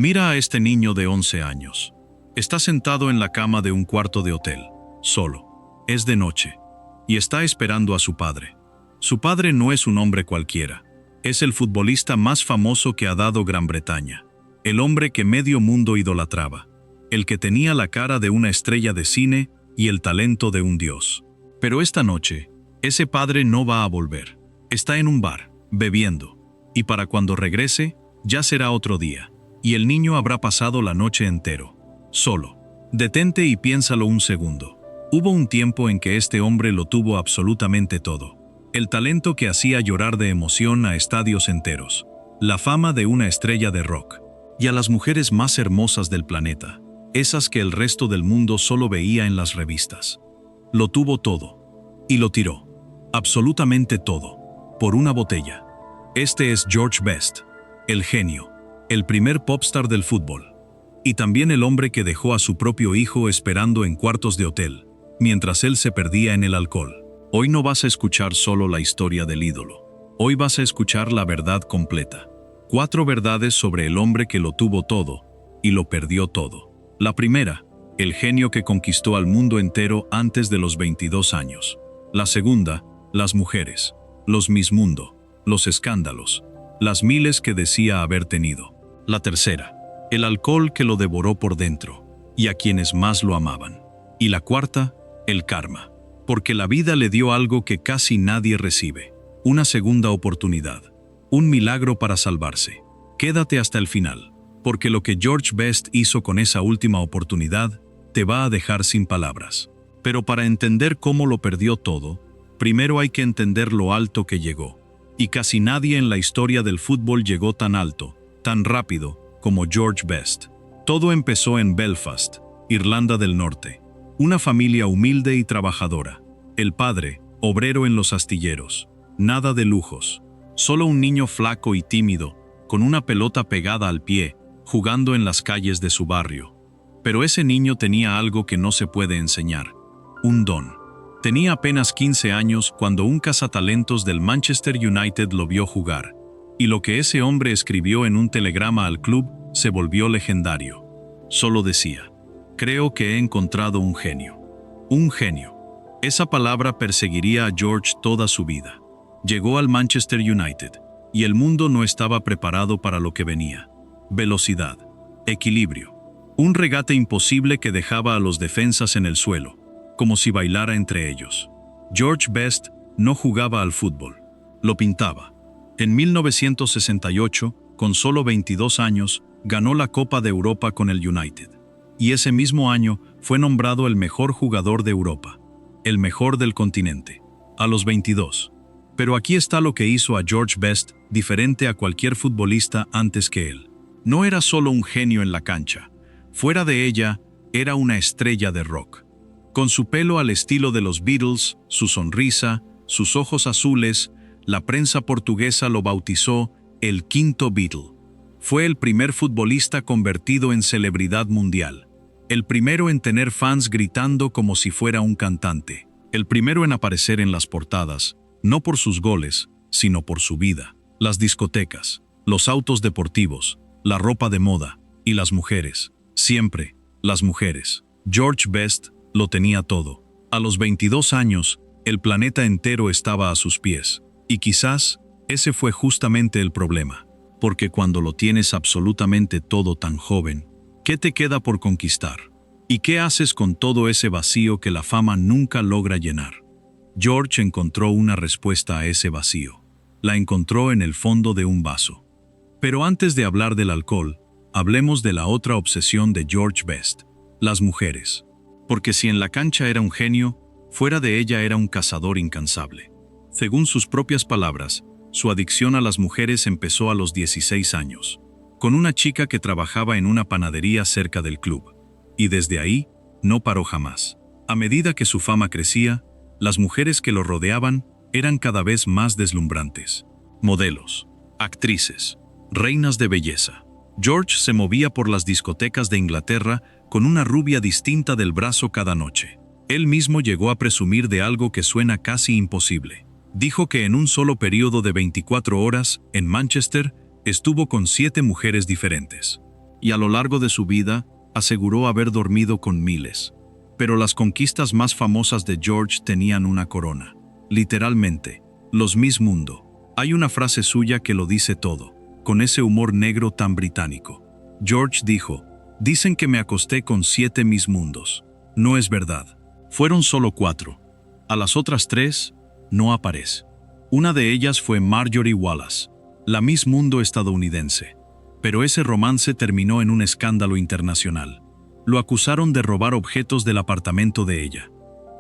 Mira a este niño de 11 años. Está sentado en la cama de un cuarto de hotel, solo. Es de noche, y está esperando a su padre. Su padre no es un hombre cualquiera. Es el futbolista más famoso que ha dado Gran Bretaña. El hombre que medio mundo idolatraba. El que tenía la cara de una estrella de cine y el talento de un dios. Pero esta noche, ese padre no va a volver. Está en un bar, bebiendo. Y para cuando regrese, ya será otro día. Y el niño habrá pasado la noche entero. Solo. Detente y piénsalo un segundo. Hubo un tiempo en que este hombre lo tuvo absolutamente todo. El talento que hacía llorar de emoción a estadios enteros. La fama de una estrella de rock. Y a las mujeres más hermosas del planeta. Esas que el resto del mundo solo veía en las revistas. Lo tuvo todo. Y lo tiró. Absolutamente todo. Por una botella. Este es George Best. El genio. El primer popstar del fútbol. Y también el hombre que dejó a su propio hijo esperando en cuartos de hotel, mientras él se perdía en el alcohol. Hoy no vas a escuchar solo la historia del ídolo. Hoy vas a escuchar la verdad completa. 4 verdades sobre el hombre que lo tuvo todo y lo perdió todo. La primera, el genio que conquistó al mundo entero antes de los 22 años. La segunda, las mujeres, los Miss Mundo, los escándalos, las miles que decía haber tenido. La tercera, el alcohol que lo devoró por dentro y a quienes más lo amaban. Y la cuarta, el karma. Porque la vida le dio algo que casi nadie recibe. Una segunda oportunidad. Un milagro para salvarse. Quédate hasta el final, porque lo que George Best hizo con esa última oportunidad te va a dejar sin palabras. Pero para entender cómo lo perdió todo, primero hay que entender lo alto que llegó. Y casi nadie en la historia del fútbol llegó tan alto, tan rápido, como George Best. Todo empezó en Belfast, Irlanda del Norte. Una familia humilde y trabajadora. El padre, obrero en los astilleros. Nada de lujos. Solo un niño flaco y tímido, con una pelota pegada al pie, jugando en las calles de su barrio. Pero ese niño tenía algo que no se puede enseñar. Un don. Tenía apenas 15 años cuando un cazatalentos del Manchester United lo vio jugar. Y lo que ese hombre escribió en un telegrama al club se volvió legendario. Solo decía: creo que he encontrado un genio. Un genio. Esa palabra perseguiría a George toda su vida. Llegó al Manchester United, y el mundo no estaba preparado para lo que venía. Velocidad. Equilibrio. Un regate imposible que dejaba a los defensas en el suelo, como si bailara entre ellos. George Best no jugaba al fútbol. Lo pintaba. En 1968, con solo 22 años, ganó la Copa de Europa con el United. Y ese mismo año fue nombrado el mejor jugador de Europa, el mejor del continente, a los 22. Pero aquí está lo que hizo a George Best diferente a cualquier futbolista antes que él. No era solo un genio en la cancha, fuera de ella era una estrella de rock. Con su pelo al estilo de los Beatles, su sonrisa, sus ojos azules, la prensa portuguesa lo bautizó el quinto Beatle. Fue el primer futbolista convertido en celebridad mundial. El primero en tener fans gritando como si fuera un cantante. El primero en aparecer en las portadas, no por sus goles, sino por su vida. Las discotecas, los autos deportivos, la ropa de moda y las mujeres. Siempre, las mujeres. George Best lo tenía todo. A los 22 años, el planeta entero estaba a sus pies. Y quizás, ese fue justamente el problema. Porque cuando lo tienes absolutamente todo tan joven, ¿qué te queda por conquistar? ¿Y qué haces con todo ese vacío que la fama nunca logra llenar? George encontró una respuesta a ese vacío. La encontró en el fondo de un vaso. Pero antes de hablar del alcohol, hablemos de la otra obsesión de George Best, las mujeres. Porque si en la cancha era un genio, fuera de ella era un cazador incansable. Según sus propias palabras, su adicción a las mujeres empezó a los 16 años, con una chica que trabajaba en una panadería cerca del club. Y desde ahí, no paró jamás. A medida que su fama crecía, las mujeres que lo rodeaban eran cada vez más deslumbrantes. Modelos, actrices, reinas de belleza. George se movía por las discotecas de Inglaterra con una rubia distinta del brazo cada noche. Él mismo llegó a presumir de algo que suena casi imposible. Dijo que en un solo periodo de 24 horas, en Manchester, estuvo con 7 mujeres diferentes. y a lo largo de su vida aseguró haber dormido con miles. Pero las conquistas más famosas de George tenían una corona. Literalmente, los Miss Mundo. Hay una frase suya que lo dice todo, con ese humor negro tan británico. George dijo: «Dicen que me acosté con 7 Miss Mundos. No es verdad. Fueron solo 4. A las otras 3, no aparece». Una de ellas fue Marjorie Wallace, la Miss Mundo estadounidense. Pero ese romance terminó en un escándalo internacional. Lo acusaron de robar objetos del apartamento de ella.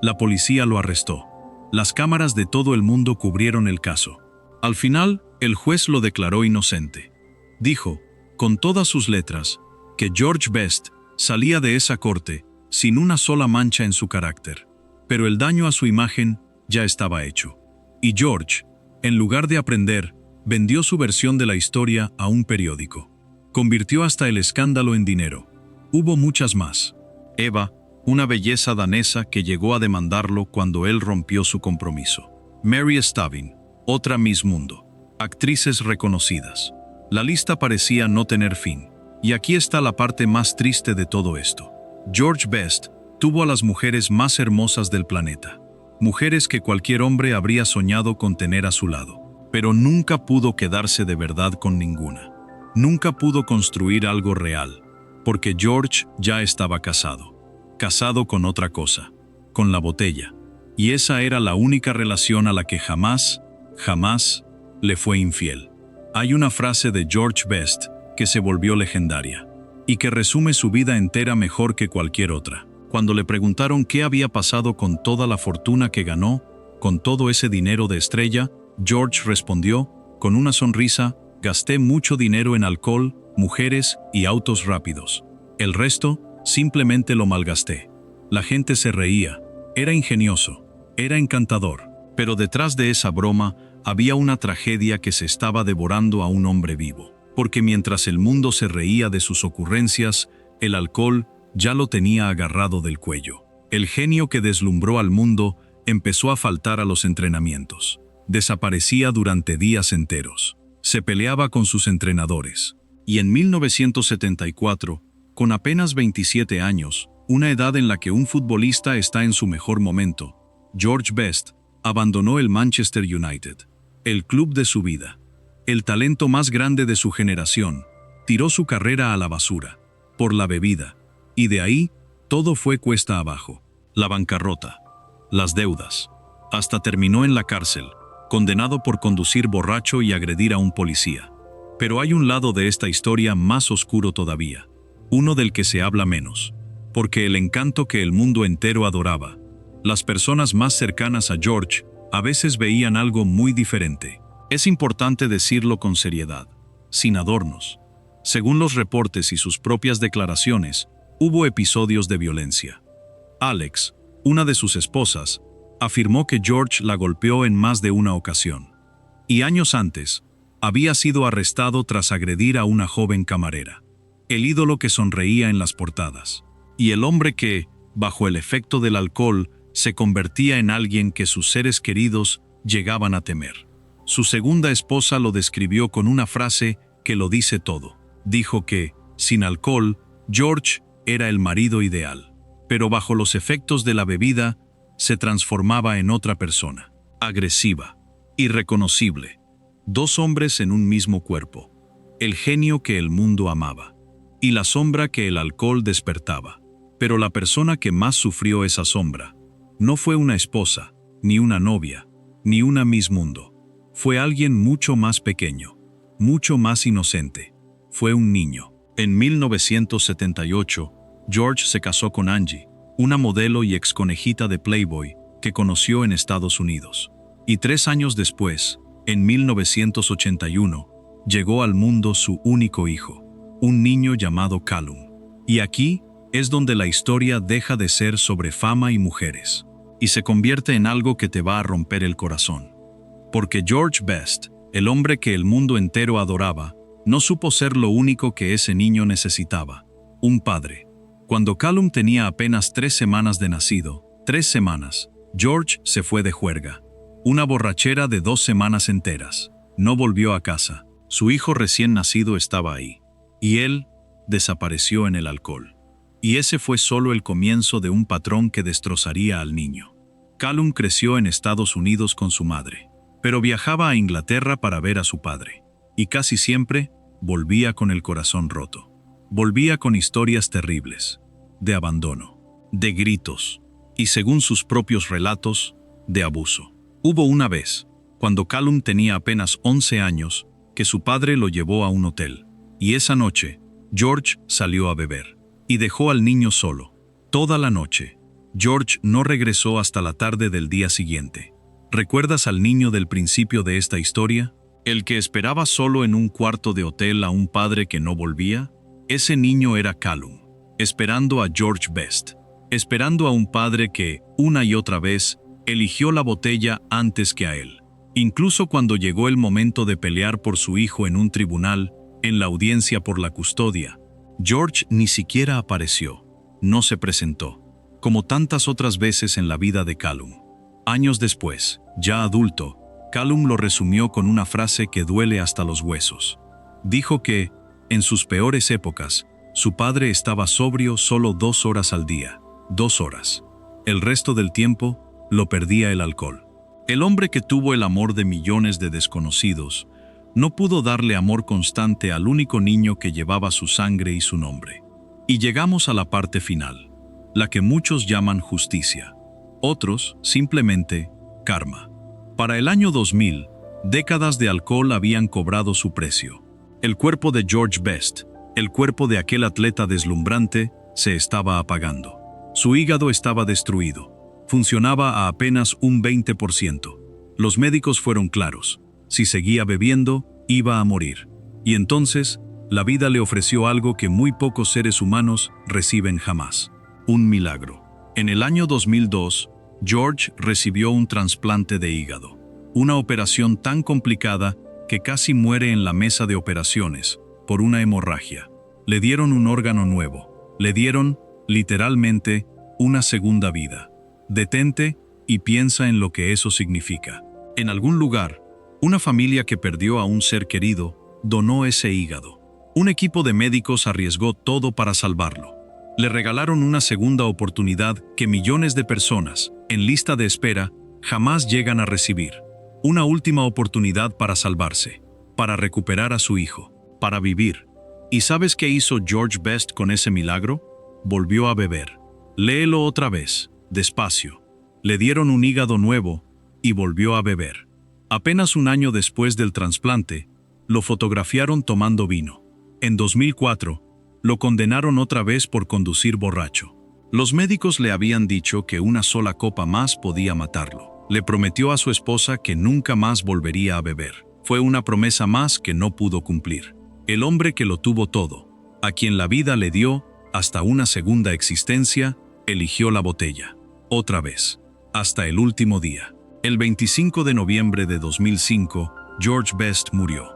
La policía lo arrestó. Las cámaras de todo el mundo cubrieron el caso. Al final, el juez lo declaró inocente. Dijo, con todas sus letras, que George Best salía de esa corte sin una sola mancha en su carácter. Pero el daño a su imagen ya estaba hecho. Y George, en lugar de aprender, vendió su versión de la historia a un periódico. Convirtió hasta el escándalo en dinero. Hubo muchas más. Eva, una belleza danesa que llegó a demandarlo cuando él rompió su compromiso. Mary Stavin, otra Miss Mundo. Actrices reconocidas. La lista parecía no tener fin. Y aquí está la parte más triste de todo esto. George Best tuvo a las mujeres más hermosas del planeta. Mujeres que cualquier hombre habría soñado con tener a su lado. Pero nunca pudo quedarse de verdad con ninguna. Nunca pudo construir algo real, porque George ya estaba casado. Casado con otra cosa, con la botella. Y esa era la única relación a la que jamás le fue infiel. Hay una frase de George Best que se volvió legendaria, y que resume su vida entera mejor que cualquier otra. Cuando le preguntaron qué había pasado con toda la fortuna que ganó, con todo ese dinero de estrella, George respondió, con una sonrisa: «Gasté mucho dinero en alcohol, mujeres y autos rápidos. El resto, simplemente lo malgasté». La gente se reía. Era ingenioso. Era encantador. Pero detrás de esa broma había una tragedia que se estaba devorando a un hombre vivo. Porque mientras el mundo se reía de sus ocurrencias, el alcohol ya lo tenía agarrado del cuello. El genio que deslumbró al mundo empezó a faltar a los entrenamientos. Desaparecía durante días enteros. Se peleaba con sus entrenadores. Y en 1974, con apenas 27 años, una edad en la que un futbolista está en su mejor momento, George Best abandonó el Manchester United, el club de su vida. El talento más grande de su generación tiró su carrera a la basura, por la bebida, y de ahí todo fue cuesta abajo. La bancarrota, las deudas, hasta terminó en la cárcel, condenado por conducir borracho y agredir a un policía. Pero hay un lado de esta historia más oscuro todavía, uno del que se habla menos, porque el encanto que el mundo entero adoraba, las personas más cercanas a George a veces veían algo muy diferente. Es importante decirlo con seriedad, sin adornos. Según los reportes y sus propias declaraciones, hubo episodios de violencia. Alex, una de sus esposas, afirmó que George la golpeó en más de una ocasión. Y años antes, había sido arrestado tras agredir a una joven camarera. El ídolo que sonreía en las portadas. Y el hombre que, bajo el efecto del alcohol, se convertía en alguien que sus seres queridos llegaban a temer. Su segunda esposa lo describió con una frase que lo dice todo. Dijo que, sin alcohol, George era el marido ideal. Pero bajo los efectos de la bebida, se transformaba en otra persona. Agresiva, irreconocible. 2 hombres en un mismo cuerpo. El genio que el mundo amaba. Y la sombra que el alcohol despertaba. Pero la persona que más sufrió esa sombra no fue una esposa, ni una novia, ni una Miss Mundo. Fue alguien mucho más pequeño, mucho más inocente. Fue un niño. En 1978, George se casó con Angie, una modelo y exconejita de Playboy que conoció en Estados Unidos. Y 3 años después, en 1981, llegó al mundo su único hijo, un niño llamado Callum. Y aquí es donde la historia deja de ser sobre fama y mujeres, y se convierte en algo que te va a romper el corazón. Porque George Best, el hombre que el mundo entero adoraba, no supo ser lo único que ese niño necesitaba: un padre. Cuando Callum tenía apenas 3 semanas de nacido, 3 semanas, George se fue de juerga. Una borrachera de 2 semanas enteras. No volvió a casa. Su hijo recién nacido estaba ahí. Y él desapareció en el alcohol. Y ese fue solo el comienzo de un patrón que destrozaría al niño. Callum creció en Estados Unidos con su madre, pero viajaba a Inglaterra para ver a su padre. Y casi siempre volvía con el corazón roto. Volvía con historias terribles, de abandono, de gritos, y según sus propios relatos, de abuso. Hubo una vez, cuando Callum tenía apenas 11 años, que su padre lo llevó a un hotel, y esa noche, George salió a beber, y dejó al niño solo. Toda la noche, George no regresó hasta la tarde del día siguiente. ¿Recuerdas al niño del principio de esta historia? El que esperaba solo en un cuarto de hotel a un padre que no volvía. Ese niño era Callum, esperando a George Best, esperando a un padre que, una y otra vez, eligió la botella antes que a él. Incluso cuando llegó el momento de pelear por su hijo en un tribunal, en la audiencia por la custodia, George ni siquiera apareció, no se presentó, como tantas otras veces en la vida de Callum. Años después, ya adulto, Callum lo resumió con una frase que duele hasta los huesos. Dijo que, en sus peores épocas, su padre estaba sobrio solo 2 horas al día, 2 horas. El resto del tiempo, lo perdía el alcohol. El hombre que tuvo el amor de millones de desconocidos, no pudo darle amor constante al único niño que llevaba su sangre y su nombre. Y llegamos a la parte final, la que muchos llaman justicia. Otros, simplemente, karma. Para el año 2000, décadas de alcohol habían cobrado su precio. El cuerpo de George Best, el cuerpo de aquel atleta deslumbrante, se estaba apagando. Su hígado estaba destruido. Funcionaba a apenas un 20%. Los médicos fueron claros. Si seguía bebiendo, iba a morir. Y entonces, la vida le ofreció algo que muy pocos seres humanos reciben jamás. Un milagro. En el año 2002, George recibió un trasplante de hígado. Una operación tan complicada que casi muere en la mesa de operaciones, por una hemorragia. Le dieron un órgano nuevo. Le dieron, literalmente, una segunda vida. Detente y piensa en lo que eso significa. En algún lugar, una familia que perdió a un ser querido donó ese hígado. Un equipo de médicos arriesgó todo para salvarlo. Le regalaron una segunda oportunidad que millones de personas, en lista de espera, jamás llegan a recibir. Una última oportunidad para salvarse, para recuperar a su hijo, para vivir. ¿Y sabes qué hizo George Best con ese milagro? Volvió a beber. Léelo otra vez, despacio. Le dieron un hígado nuevo y volvió a beber. Apenas un año después del trasplante, lo fotografiaron tomando vino. En 2004, lo condenaron otra vez por conducir borracho. Los médicos le habían dicho que una sola copa más podía matarlo. Le prometió a su esposa que nunca más volvería a beber. Fue una promesa más que no pudo cumplir. El hombre que lo tuvo todo, a quien la vida le dio hasta una segunda existencia, eligió la botella. Otra vez. Hasta el último día. El 25 de noviembre de 2005, George Best murió.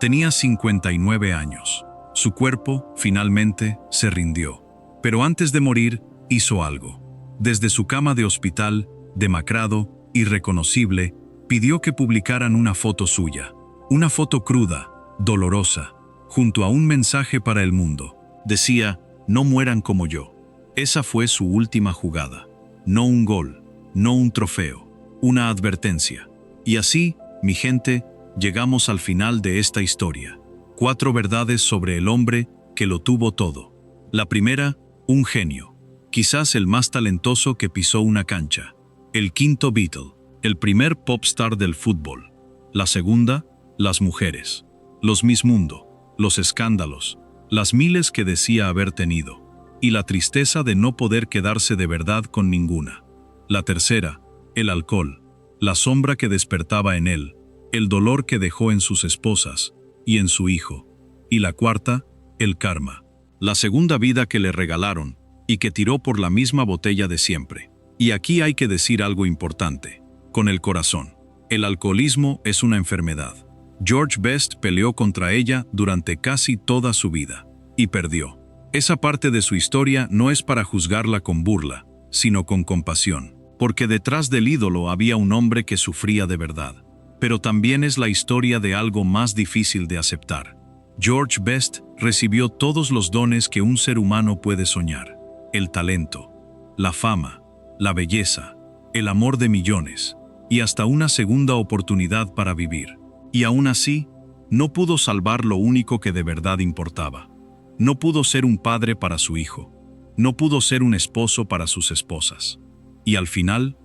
Tenía 59 años. Su cuerpo, finalmente, se rindió. Pero antes de morir, hizo algo. Desde su cama de hospital, demacrado, irreconocible, pidió que publicaran una foto suya. Una foto cruda, dolorosa, junto a un mensaje para el mundo. Decía, no mueran como yo. Esa fue su última jugada. No un gol, no un trofeo, una advertencia. Y así, mi gente, llegamos al final de esta historia. 4 verdades sobre el hombre que lo tuvo todo. La primera, un genio. Quizás el más talentoso que pisó una cancha. El quinto Beatle, el primer popstar del fútbol. La segunda, las mujeres. Los Miss Mundo, los escándalos, las miles que decía haber tenido. Y la tristeza de no poder quedarse de verdad con ninguna. La tercera, el alcohol, la sombra que despertaba en él, el dolor que dejó en sus esposas y en su hijo. Y la cuarta, el karma, la segunda vida que le regalaron y que tiró por la misma botella de siempre. Y aquí hay que decir algo importante, con el corazón. El alcoholismo es una enfermedad. George Best peleó contra ella durante casi toda su vida y perdió. Esa parte de su historia no es para juzgarla con burla, sino con compasión, porque detrás del ídolo había un hombre que sufría de verdad. Pero también es la historia de algo más difícil de aceptar. George Best recibió todos los dones que un ser humano puede soñar: el talento, la fama, la belleza, el amor de millones, y hasta una segunda oportunidad para vivir. Y aún así, no pudo salvar lo único que de verdad importaba. No pudo ser un padre para su hijo. No pudo ser un esposo para sus esposas. Y al final,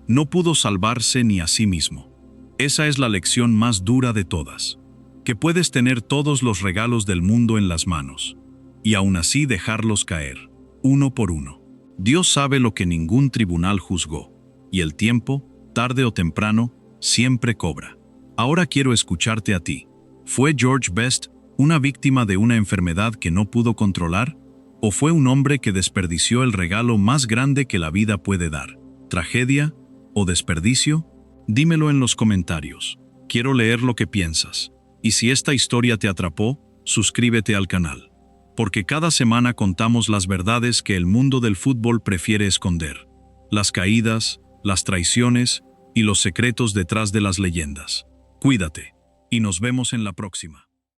no pudo salvarse ni a sí mismo. Esa es la lección más dura de todas: que puedes tener todos los regalos del mundo en las manos, y aún así dejarlos caer, uno por uno. Dios sabe lo que ningún tribunal juzgó, y el tiempo, tarde o temprano, siempre cobra. Ahora quiero escucharte a ti. ¿Fue George Best una víctima de una enfermedad que no pudo controlar? ¿O fue un hombre que desperdició el regalo más grande que la vida puede dar? ¿Tragedia o desperdicio? Dímelo en los comentarios. Quiero leer lo que piensas. Y si esta historia te atrapó, suscríbete al canal. Porque cada semana contamos las verdades que el mundo del fútbol prefiere esconder. Las caídas, las traiciones y los secretos detrás de las leyendas. Cuídate, y nos vemos en la próxima.